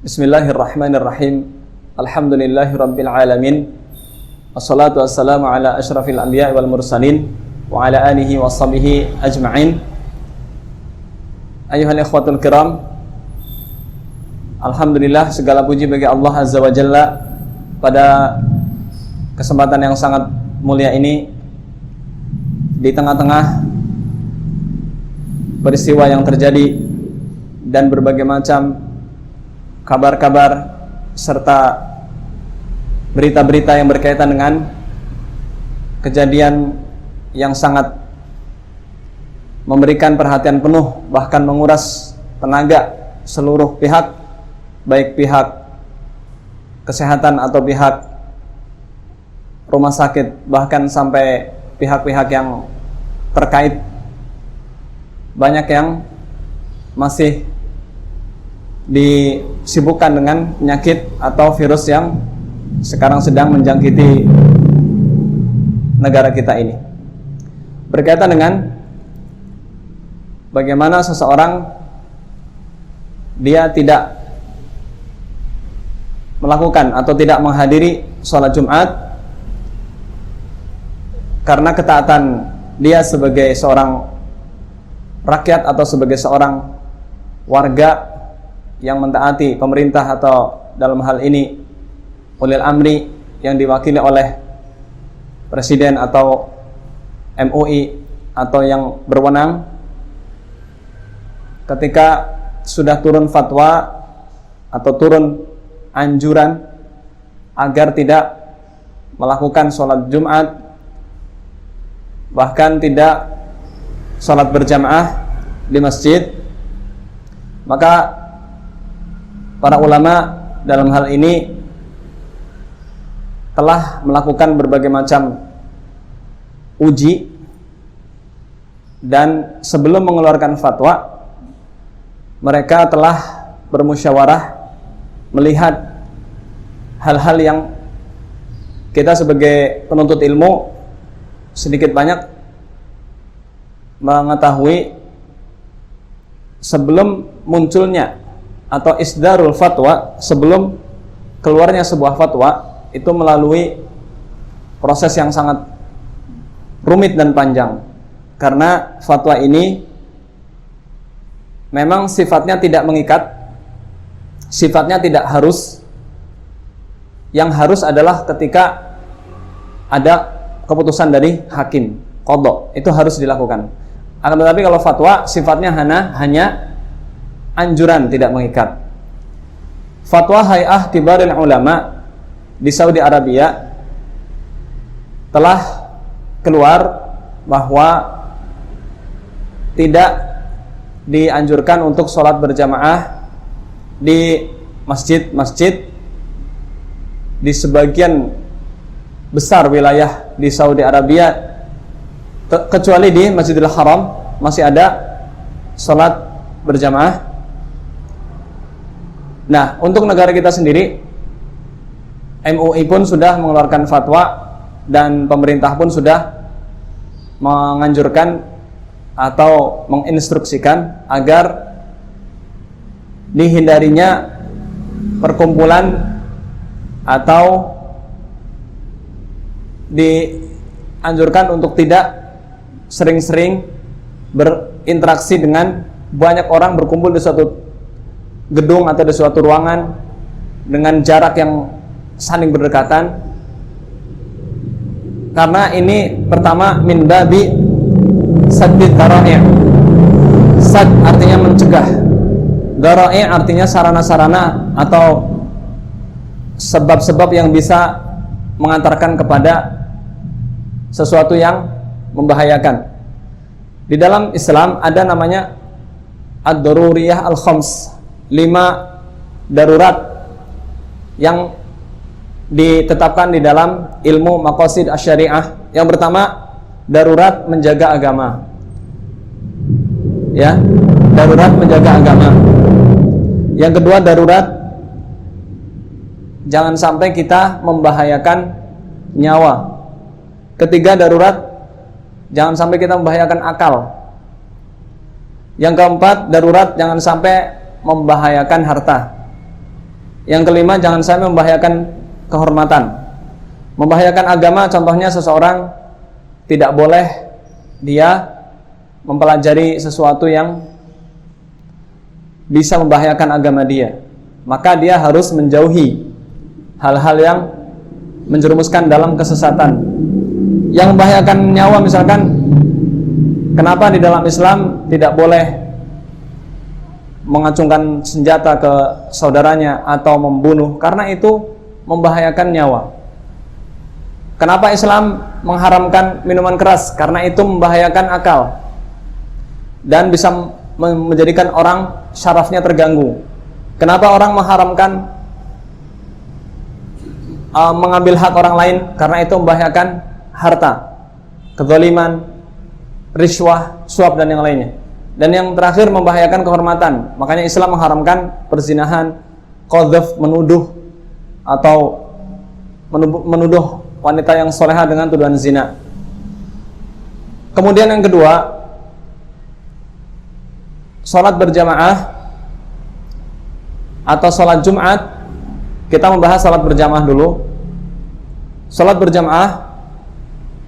Bismillahirrahmanirrahim. Alhamdulillahirabbil alamin. Wassalatu wassalamu ala asyrafil anbiya'i wal mursalin wa ala alihi washabihi ajma'in. Ayyuhal ikhwatul kiram, alhamdulillah, segala puji bagi Allah Azza wa Jalla pada kesempatan yang sangat mulia ini, di tengah-tengah peristiwa yang terjadi dan berbagai macam kabar-kabar serta berita-berita yang berkaitan dengan kejadian yang sangat memberikan perhatian penuh, bahkan menguras tenaga seluruh pihak, baik pihak kesehatan atau pihak rumah sakit, bahkan sampai pihak-pihak yang terkait. Banyak yang masih disibukkan dengan penyakit atau virus yang sekarang sedang menjangkiti negara kita ini. Berkaitan dengan bagaimana seseorang dia tidak melakukan atau tidak menghadiri sholat Jumat karena ketaatan dia sebagai seorang rakyat atau sebagai seorang warga yang mentaati pemerintah, atau dalam hal ini ulil amri yang diwakili oleh presiden atau MUI atau yang berwenang. Ketika sudah turun fatwa atau turun anjuran agar tidak melakukan sholat Jumat, bahkan tidak sholat berjamaah di masjid, maka para ulama dalam hal ini telah melakukan berbagai macam uji, dan sebelum mengeluarkan fatwa mereka telah bermusyawarah melihat hal-hal yang kita sebagai penuntut ilmu sedikit banyak mengetahui. Sebelum munculnya atau isdarul fatwa, sebelum keluarnya sebuah fatwa, itu melalui proses yang sangat rumit dan panjang, karena fatwa ini memang sifatnya tidak mengikat, sifatnya tidak harus. Yang harus adalah ketika ada keputusan dari hakim, qadha, itu harus dilakukan. Akan tetapi kalau fatwa sifatnya hanya anjuran, tidak mengikat. Fatwa Hay'ah Kibaril Ulama di Saudi Arabia telah keluar bahwa tidak dianjurkan untuk sholat berjamaah di masjid-masjid di sebagian besar wilayah di Saudi Arabia, kecuali di Masjidil Haram masih ada sholat berjamaah. Nah, untuk negara kita sendiri, MUI pun sudah mengeluarkan fatwa dan pemerintah pun sudah menganjurkan atau menginstruksikan agar dihindarinya perkumpulan atau dianjurkan untuk tidak sering-sering berinteraksi dengan banyak orang, berkumpul di suatu gedung atau di suatu ruangan dengan jarak yang saling berdekatan, karena ini pertama min babi saddid dara'i'. Sad artinya mencegah, dara'i' artinya sarana-sarana atau sebab-sebab yang bisa mengantarkan kepada sesuatu yang membahayakan. Di dalam Islam ada namanya ad-daruriyah al-khams, 5 darurat yang ditetapkan di dalam ilmu maqasid asy-syariah. Yang pertama, darurat menjaga agama. Ya, darurat menjaga agama. Yang kedua, darurat jangan sampai kita membahayakan nyawa. Ketiga, darurat jangan sampai kita membahayakan akal. Yang keempat, darurat jangan sampai membahayakan harta. Yang kelima, jangan sampai membahayakan kehormatan. Membahayakan agama, contohnya seseorang tidak boleh dia mempelajari sesuatu yang bisa membahayakan agama dia. Maka dia harus menjauhi hal-hal yang menjerumuskan dalam kesesatan. Yang membahayakan nyawa, misalkan, kenapa di dalam Islam tidak boleh mengacungkan senjata ke saudaranya atau membunuh? Karena itu membahayakan nyawa. Kenapa Islam mengharamkan minuman keras? Karena itu membahayakan akal dan bisa menjadikan orang syarafnya terganggu. Kenapa orang mengharamkan mengambil hak orang lain? Karena itu membahayakan harta, kezaliman, riswah, suap, dan yang lainnya. Dan yang terakhir, membahayakan kehormatan. Makanya Islam mengharamkan perzinahan, qadzaf, menuduh atau menuduh wanita yang soleha dengan tuduhan zina. Kemudian yang kedua, sholat berjamaah atau sholat Jumat. Kita membahas sholat berjamaah dulu. Sholat berjamaah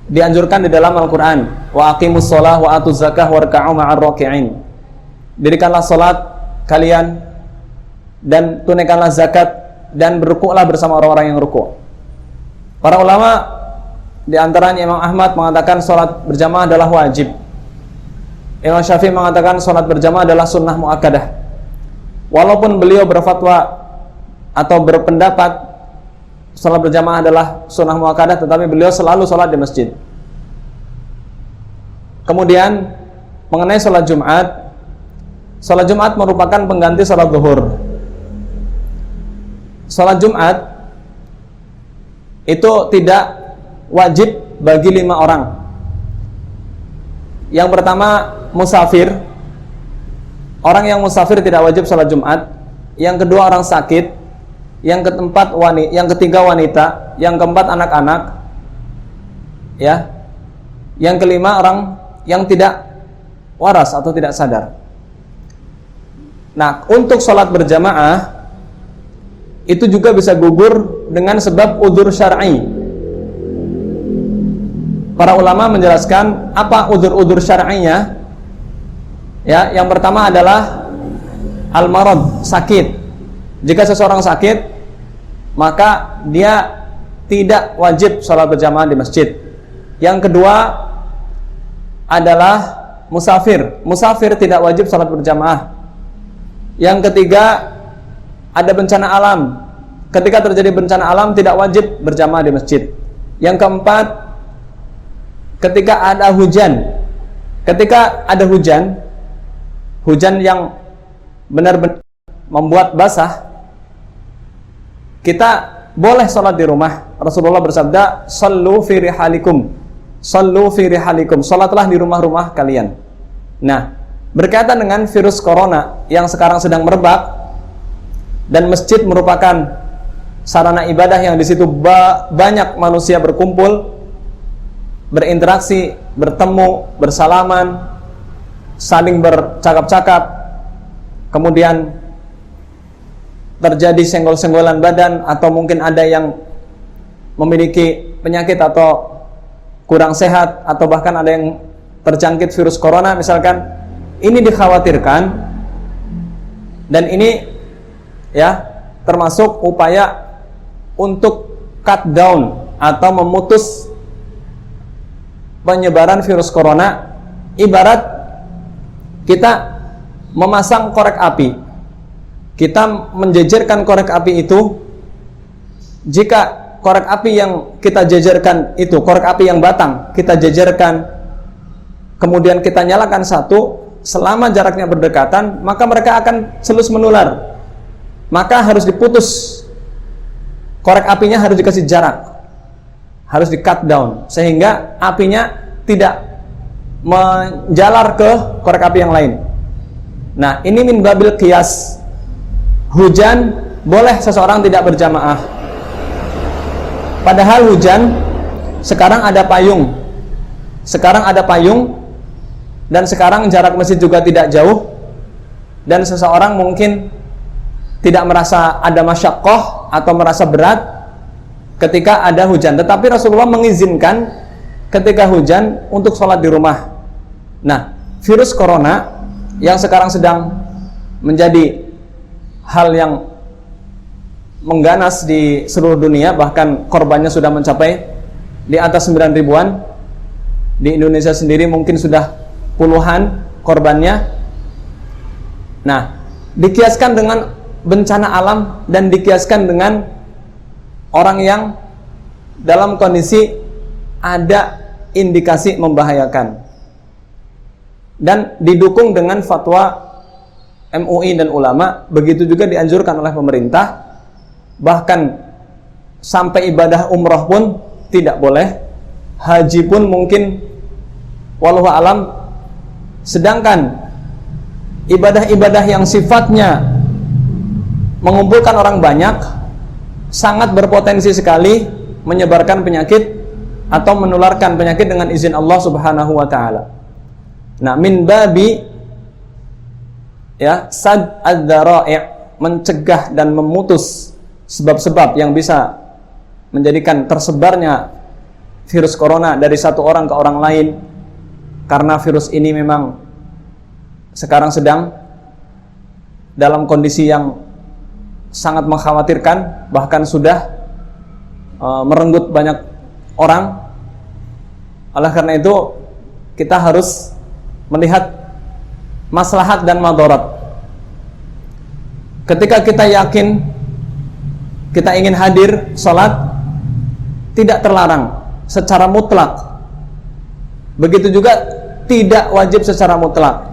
dianjurkan di dalam Al-Quran. Wa aqimus sholah wa atuz zakah warka'u ma'ar raki'in. Dirikanlah sholat kalian dan tunaikanlah zakat dan berrukuklah bersama orang-orang yang rukuk. Para ulama di antaranya Imam Ahmad mengatakan sholat berjamaah adalah wajib. Imam Syafi'i mengatakan sholat berjamaah adalah sunnah muakkadah. Walaupun beliau berfatwa atau berpendapat sholat berjamaah adalah sunnah muakkadah, tetapi beliau selalu sholat di masjid. Kemudian mengenai sholat Jumat merupakan pengganti sholat zuhur. Sholat Jumat itu tidak wajib bagi 5 orang. Yang pertama, musafir. Orang yang musafir tidak wajib sholat Jumat. Yang kedua, orang sakit. Yang ketiga, wanita. Yang keempat, anak-anak. Ya. Yang kelima, orang yang tidak waras atau tidak sadar. Nah, untuk sholat berjamaah itu juga bisa gugur dengan sebab udzur syar'i. Para ulama menjelaskan apa udzur syar'inya. Ya, yang pertama adalah al-marad, sakit. Jika seseorang sakit, maka dia tidak wajib sholat berjamaah di masjid. Yang kedua adalah musafir. Musafir tidak wajib sholat berjamaah. Yang ketiga, ada bencana alam. Ketika terjadi bencana alam, tidak wajib berjamaah di masjid. Yang keempat, ketika ada hujan. Ketika ada hujan yang benar-benar membuat basah, kita boleh sholat di rumah. Rasulullah bersabda, "Shallu fi rihalikum." Shallu fi rihalikum. Sholatlah di rumah-rumah kalian. Nah, berkaitan dengan virus corona yang sekarang sedang merebak, dan masjid merupakan sarana ibadah yang di situ banyak manusia berkumpul, berinteraksi, bertemu, bersalaman, saling bercakap-cakap, kemudian terjadi senggol-senggolan badan, atau mungkin ada yang memiliki penyakit atau kurang sehat, atau bahkan ada yang terjangkit virus corona misalkan. Ini dikhawatirkan, dan ini ya termasuk upaya untuk cut down atau memutus penyebaran virus corona. Ibarat kita memasang korek api, kita menjejerkan korek api itu. Jika korek api yang kita jejerkan itu, korek api yang batang kita jejerkan, kemudian kita nyalakan satu, selama jaraknya berdekatan, maka mereka akan selus menular. Maka harus diputus, korek apinya harus dikasih jarak, harus di cut down, sehingga apinya tidak menjalar ke korek api yang lain. Nah, ini min babil qiyas. Hujan boleh seseorang tidak berjamaah, padahal hujan sekarang ada payung. Dan sekarang jarak masjid juga tidak jauh, dan seseorang mungkin tidak merasa ada masyaqqah atau merasa berat ketika ada hujan, tetapi Rasulullah mengizinkan ketika hujan untuk sholat di rumah. Nah, virus corona yang sekarang sedang menjadi hal yang mengganas di seluruh dunia, bahkan korbannya sudah mencapai di atas 9 ribuan. Di Indonesia sendiri mungkin sudah puluhan korbannya. Nah, dikiaskan dengan bencana alam dan dikiaskan dengan orang yang dalam kondisi ada indikasi membahayakan, dan didukung dengan fatwa MUI dan ulama. Begitu juga dianjurkan oleh pemerintah, bahkan sampai ibadah umroh pun tidak boleh, haji pun mungkin wallahu alam. Sedangkan ibadah-ibadah yang sifatnya mengumpulkan orang banyak sangat berpotensi sekali menyebarkan penyakit atau menularkan penyakit dengan izin Allah Subhanahu wa taala. Nah, min babi ya sad ad-dzara'i', mencegah dan memutus sebab-sebab yang bisa menjadikan tersebarnya virus corona dari satu orang ke orang lain, karena virus ini memang sekarang sedang dalam kondisi yang sangat mengkhawatirkan, bahkan sudah merenggut banyak orang. Oleh karena itu kita harus melihat maslahat dan madarat. Ketika kita yakin kita ingin hadir sholat, tidak terlarang secara mutlak. Begitu juga tidak wajib secara mutlak.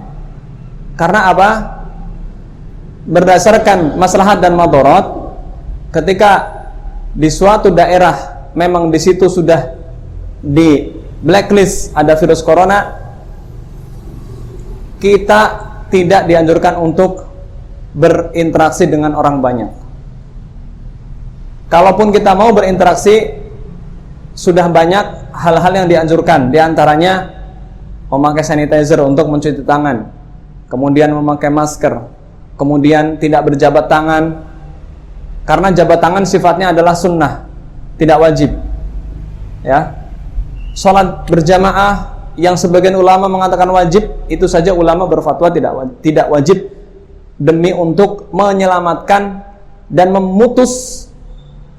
Karena apa? Berdasarkan maslahat dan madarat, ketika di suatu daerah memang di situ sudah di blacklist ada virus corona, kita tidak dianjurkan untuk berinteraksi dengan orang banyak. Kalaupun kita mau berinteraksi, sudah banyak hal-hal yang dianjurkan. Di antaranya memakai sanitizer untuk mencuci tangan, kemudian memakai masker, kemudian tidak berjabat tangan, karena jabat tangan sifatnya adalah sunnah, tidak wajib. Ya, sholat berjamaah yang sebagian ulama mengatakan wajib, itu saja ulama berfatwa tidak wajib, demi untuk menyelamatkan dan memutus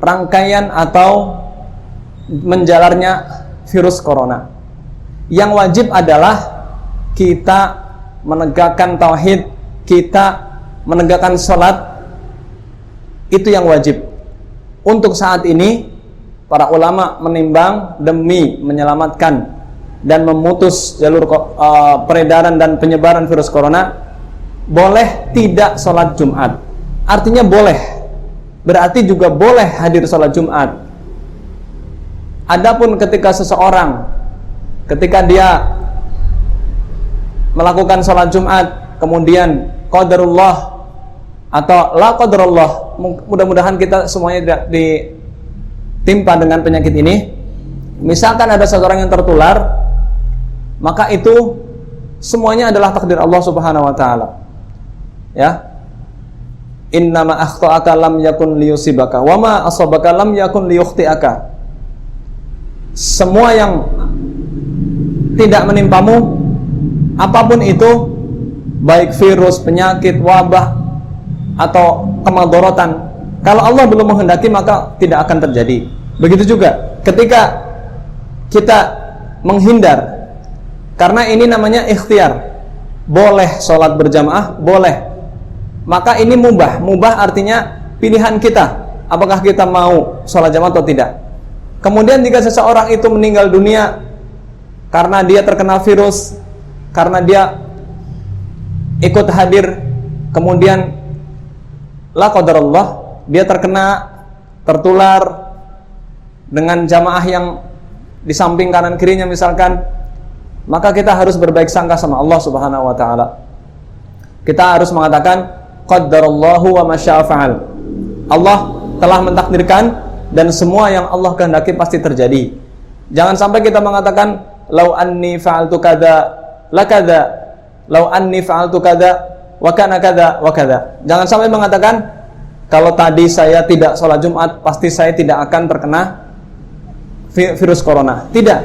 rangkaian atau menjalarnya virus corona. Yang wajib adalah kita menegakkan tauhid, kita menegakkan sholat, itu yang wajib. Untuk saat ini para ulama menimbang demi menyelamatkan dan memutus jalur peredaran dan penyebaran virus corona, boleh tidak sholat Jumat. Artinya boleh, berarti juga boleh hadir sholat Jumat. Adapun ketika seseorang, ketika dia melakukan sholat Jumat, kemudian qadarullah atau la qadarullah, mudah-mudahan kita semuanya tidak ditimpa dengan penyakit ini, misalkan ada seseorang yang tertular, maka itu semuanya adalah takdir Allah Subhanahu wa taala. Ya, innama akhta'aka lam yakun liyusibaka wa ma asabaka lam yakun liyukhti'aka. Semua yang tidak menimpamu, apapun itu, baik virus, penyakit, wabah, atau kemadharatan, kalau Allah belum menghendaki maka tidak akan terjadi. Begitu juga ketika kita menghindar, karena ini namanya ikhtiar, boleh sholat berjamaah, boleh, maka ini mubah. Mubah artinya pilihan kita, apakah kita mau sholat jamaah atau tidak. Kemudian jika seseorang itu meninggal dunia karena dia terkena virus, karena dia ikut hadir, kemudian la qadarullah, dia tertular dengan jamaah yang di samping kanan kirinya misalkan, maka kita harus berbaik sangka sama Allah Subhanahu wa taala. Kita harus mengatakan qadarallahu wa masya'a fa'al. Allah telah mentakdirkan dan semua yang Allah kehendaki pasti terjadi. Jangan sampai kita mengatakan lau anni fa'altu kada la kada, lau anni fa'altu kada wa kana kada wa kada. Jangan sampai mengatakan kalau tadi saya tidak sholat Jumat, pasti saya tidak akan terkena virus corona. Tidak.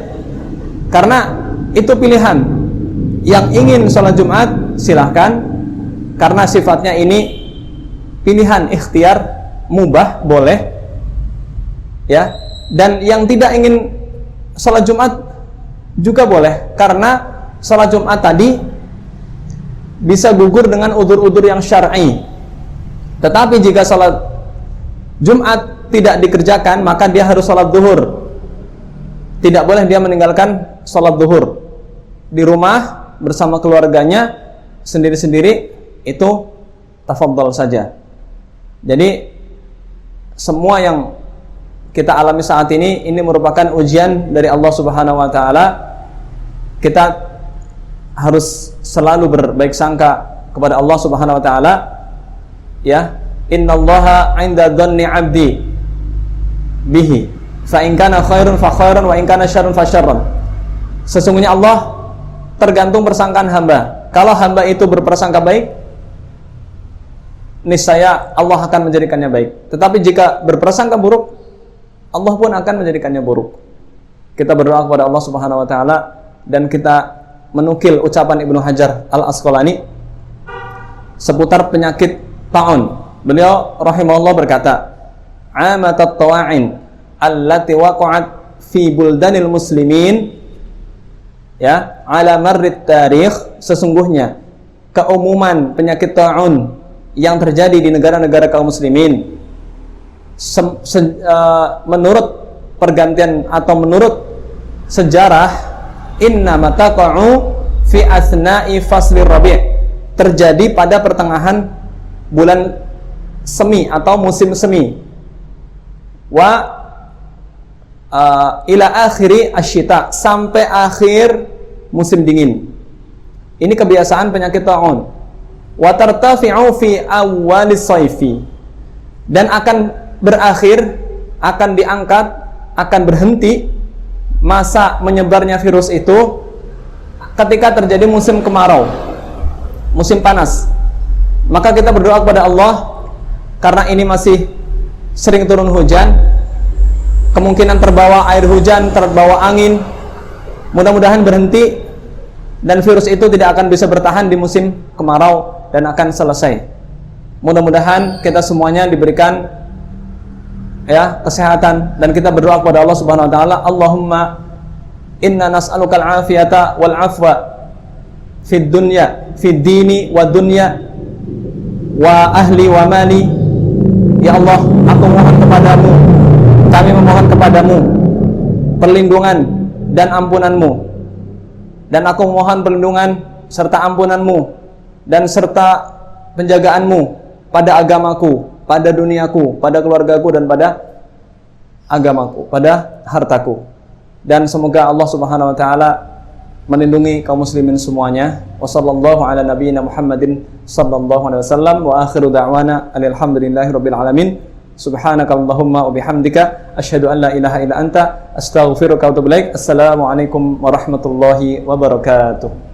Karena itu pilihan. Yang ingin sholat Jumat, silahkan. Karena sifatnya ini pilihan, ikhtiar, mubah, boleh. Ya. Dan yang tidak ingin sholat Jumat juga boleh. Karena sholat Jumat tadi bisa gugur dengan udzur-udzur yang syar'i. Tetapi jika sholat Jumat tidak dikerjakan, maka dia harus sholat zuhur. Tidak boleh dia meninggalkan sholat zuhur di rumah bersama keluarganya sendiri-sendiri, itu tafadhol saja. Jadi semua yang kita alami saat ini merupakan ujian dari Allah Subhanahu wa taala. Kita harus selalu berbaik sangka kepada Allah Subhanahu wa taala. Ya, innallaha 'inda dhanni 'abdi bihi fa in kana khairun fa khairan wa in kana syarrun fa syarrun. Sesungguhnya Allah tergantung persangkaan hamba. Kalau hamba itu berprasangka baik, niscaya Allah akan menjadikannya baik. Tetapi jika berprasangka buruk, Allah pun akan menjadikannya buruk. Kita berdoa kepada Allah Subhanahu wa taala, dan kita menukil ucapan Ibnu Hajar Al-Asqalani seputar penyakit ta'un. Beliau rahimahullah berkata, "Amatat tawa'in allati waqa'at fi buldanil muslimin, ya, ala marrit tarikh." Sesungguhnya keumuman penyakit ta'un yang terjadi di negara-negara kaum muslimin, menurut pergantian atau menurut sejarah, inna mataqa'u fi asna'i fasli rabi', terjadi pada pertengahan bulan semi atau musim semi, wa ila akhiri asyita, sampai akhir musim dingin. Ini kebiasaan penyakit ta'un. Wa tartafi'u fi awwalis sayfi, dan akan berakhir, akan diangkat, akan berhenti masa menyebarnya virus itu ketika terjadi musim kemarau, musim panas. Maka kita berdoa kepada Allah, karena ini masih sering turun hujan, kemungkinan terbawa air hujan, terbawa angin, mudah-mudahan berhenti dan virus itu tidak akan bisa bertahan di musim kemarau dan akan selesai. Mudah-mudahan kita semuanya diberikan, ya, kesehatan, dan kita berdoa kepada Allah Subhanahu wa taala, Allahumma inna nas'alukal afiyata wal afwa fid dunya, fid dini wa dunya wa ahli wa mali. Ya Allah, aku mohon kepadamu, kami memohon kepadamu perlindungan dan ampunanmu, dan aku mohon perlindungan serta ampunanmu dan serta penjagaanmu pada agamaku, pada duniaku, pada keluargaku, dan pada agamaku, pada hartaku. Dan semoga Allah Subhanahu wa taala melindungi kaum muslimin semuanya. Wassallallahu ala nabiyyina Muhammadin sallallahu alaihi wasallam, wa akhiru da'wana alhamdulillahirabbil alamin. Subhanakallahumma wa bihamdika asyhadu an la ilaha illa anta astaghfiruka wa atubu ilaik. Assalamualaikum warahmatullahi wabarakatuh.